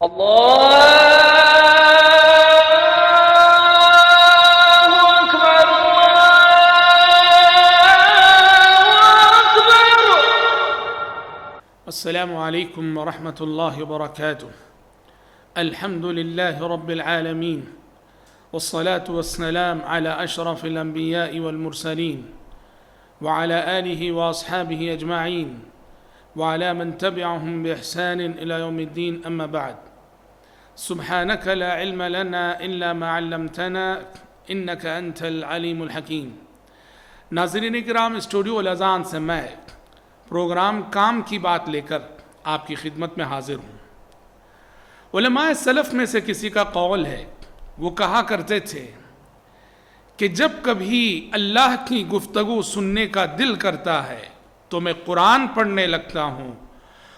الله أكبر السلام عليكم ورحمة الله وبركاته. الحمد لله رب العالمين، والصلاة والسلام على أشرف الأنبياء والمرسلين وعلى آله وأصحابه أجمعين وعلى من تبعهم بإحسان إلى يوم الدين. أما بعد، سبحانك لا علم لنا إلا ما علمتنا إنك أنت العليم الحكيم. ناظرین اکرام، اسٹوڈیو الاذان سے میں پروگرام کام کی بات لے کر آپ کی خدمت میں حاضر ہوں۔ علماء سلف میں سے کسی کا قول ہے، وہ کہا کرتے تھے کہ جب کبھی اللہ کی گفتگو سننے کا دل کرتا ہے تو میں قرآن پڑھنے لگتا ہوں،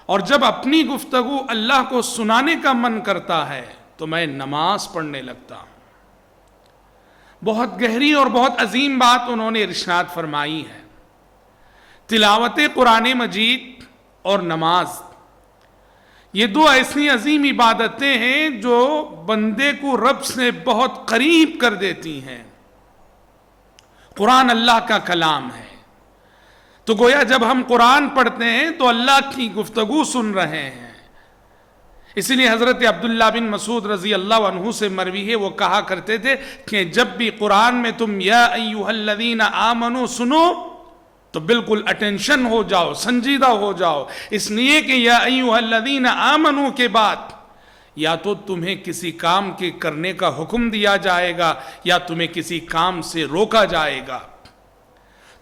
اور جب اپنی گفتگو اللہ کو سنانے کا من کرتا ہے تو میں نماز پڑھنے لگتا ہوں۔ بہت گہری اور بہت عظیم بات انہوں نے ارشاد فرمائی ہے۔ تلاوت قرآن مجید اور نماز، یہ دو ایسی عظیم عبادتیں ہیں جو بندے کو رب سے بہت قریب کر دیتی ہیں۔ قرآن اللہ کا کلام ہے، تو گویا جب ہم قرآن پڑھتے ہیں تو اللہ کی گفتگو سن رہے ہیں۔ اس لیے حضرت عبداللہ بن مسعود رضی اللہ عنہ سے مروی ہے، وہ کہا کرتے تھے کہ جب بھی قرآن میں تم یا ایھا الذین آمنو سنو تو بالکل اٹینشن ہو جاؤ، سنجیدہ ہو جاؤ، اس لیے کہ یا ایھا الذین آمنو کے بعد یا تو تمہیں کسی کام کے کرنے کا حکم دیا جائے گا یا تمہیں کسی کام سے روکا جائے گا۔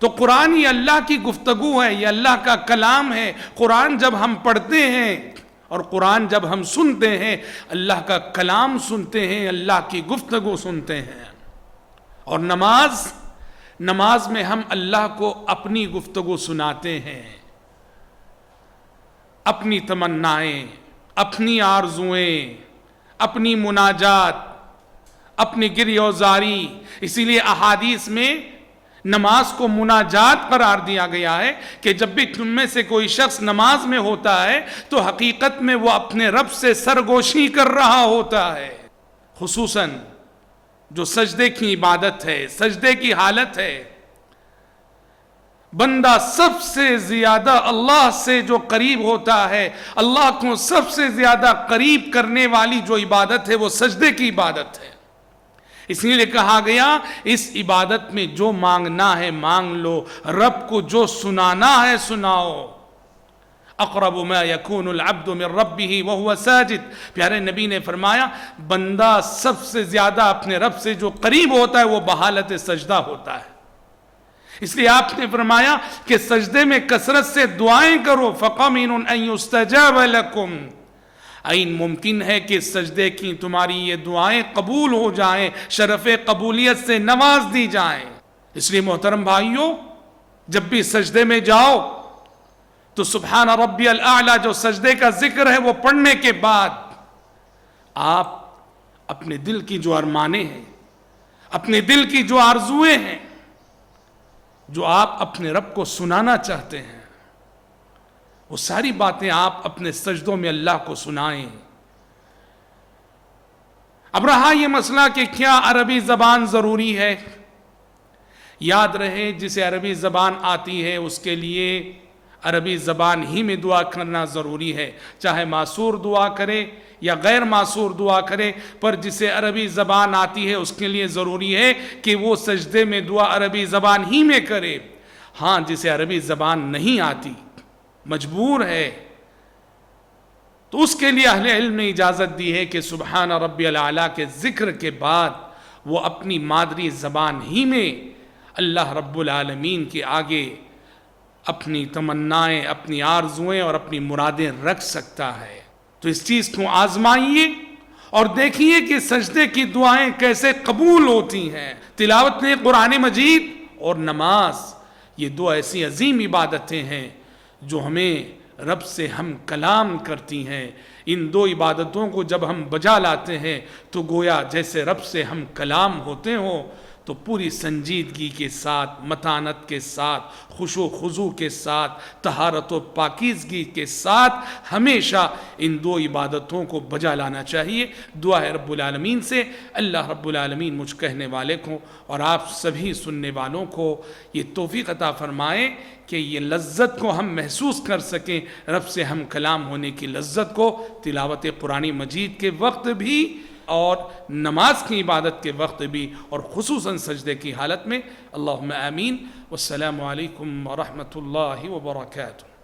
تو قرآن یہ اللہ کی گفتگو ہے، یہ اللہ کا کلام ہے۔ قرآن جب ہم پڑھتے ہیں اور قرآن جب ہم سنتے ہیں، اللہ کا کلام سنتے ہیں، اللہ کی گفتگو سنتے ہیں۔ اور نماز میں ہم اللہ کو اپنی گفتگو سناتے ہیں، اپنی تمنائیں، اپنی آرزویں، اپنی مناجات، اپنی گریوزاری۔ اسی لیے احادیث میں نماز کو مناجات قرار دیا گیا ہے کہ جب بھی تم میں سے کوئی شخص نماز میں ہوتا ہے تو حقیقت میں وہ اپنے رب سے سرگوشی کر رہا ہوتا ہے۔ خصوصاً جو سجدے کی عبادت ہے، سجدے کی حالت ہے، بندہ سب سے زیادہ اللہ سے جو قریب ہوتا ہے، اللہ کو سب سے زیادہ قریب کرنے والی جو عبادت ہے وہ سجدے کی عبادت ہے۔ اس لیے کہا گیا اس عبادت میں جو مانگنا ہے مانگ لو، رب کو جو سنانا ہے سناؤ۔ اقرب ما یکون العبد من ربہ وہو ساجد، پیارے نبی نے فرمایا بندہ سب سے زیادہ اپنے رب سے جو قریب ہوتا ہے وہ بحالت سجدہ ہوتا ہے۔ اس لیے آپ نے فرمایا کہ سجدے میں کثرت سے دعائیں کرو، فَقَمِنٌ أَن يُسْتَجَابَ لَكُمْ، عین ممکن ہے کہ سجدے کی تمہاری یہ دعائیں قبول ہو جائیں، شرف قبولیت سے نواز دی جائیں۔ اس لیے محترم بھائیوں، جب بھی سجدے میں جاؤ تو سبحان ربی الاعلی جو سجدے کا ذکر ہے وہ پڑھنے کے بعد آپ اپنے دل کی جو ارمانیں ہیں، اپنے دل کی جو آرزویں ہیں، جو آپ اپنے رب کو سنانا چاہتے ہیں، وہ ساری باتیں آپ اپنے سجدوں میں اللہ کو سنائیں۔ اب رہا یہ مسئلہ کہ کیا عربی زبان ضروری ہے؟ یاد رہے جسے عربی زبان آتی ہے اس کے لیے عربی زبان ہی میں دعا کرنا ضروری ہے، چاہے معصور دعا کرے یا غیر معصور دعا کرے، پر جسے عربی زبان آتی ہے اس کے لیے ضروری ہے کہ وہ سجدے میں دعا عربی زبان ہی میں کرے۔ ہاں، جسے عربی زبان نہیں آتی، مجبور ہے، تو اس کے لیے اہل علم نے اجازت دی ہے کہ سبحان ربی الاعلیٰ کے ذکر کے بعد وہ اپنی مادری زبان ہی میں اللہ رب العالمین کے آگے اپنی تمنائیں، اپنی آرزویں اور اپنی مرادیں رکھ سکتا ہے۔ تو اس چیز کو آزمائیے اور دیکھیے کہ سجدے کی دعائیں کیسے قبول ہوتی ہیں۔ تلاوت قرآن مجید اور نماز، یہ دو ایسی عظیم عبادتیں ہیں جو ہمیں رب سے ہم کلام کرتی ہیں۔ ان دو عبادتوں کو جب ہم بجا لاتے ہیں تو گویا جیسے رب سے ہم کلام ہوتے ہوں۔ تو پوری سنجیدگی کے ساتھ، متانت کے ساتھ، خشوع و خضوع کے ساتھ، طہارت و پاکیزگی کے ساتھ ہمیشہ ان دو عبادتوں کو بجا لانا چاہیے۔ دعا ہے رب العالمین سے، اللہ رب العالمین مجھ کہنے والے کو اور آپ سبھی سننے والوں کو یہ توفیق عطا فرمائے کہ یہ لذت کو ہم محسوس کر سکیں، رب سے ہم کلام ہونے کی لذت کو، تلاوت قرآن مجید کے وقت بھی اور نماز کی عبادت کے وقت بھی، اور خصوصاً سجدے کی حالت میں۔ اللہم آمین۔ والسلام علیکم ورحمۃ اللہ وبرکاتہ۔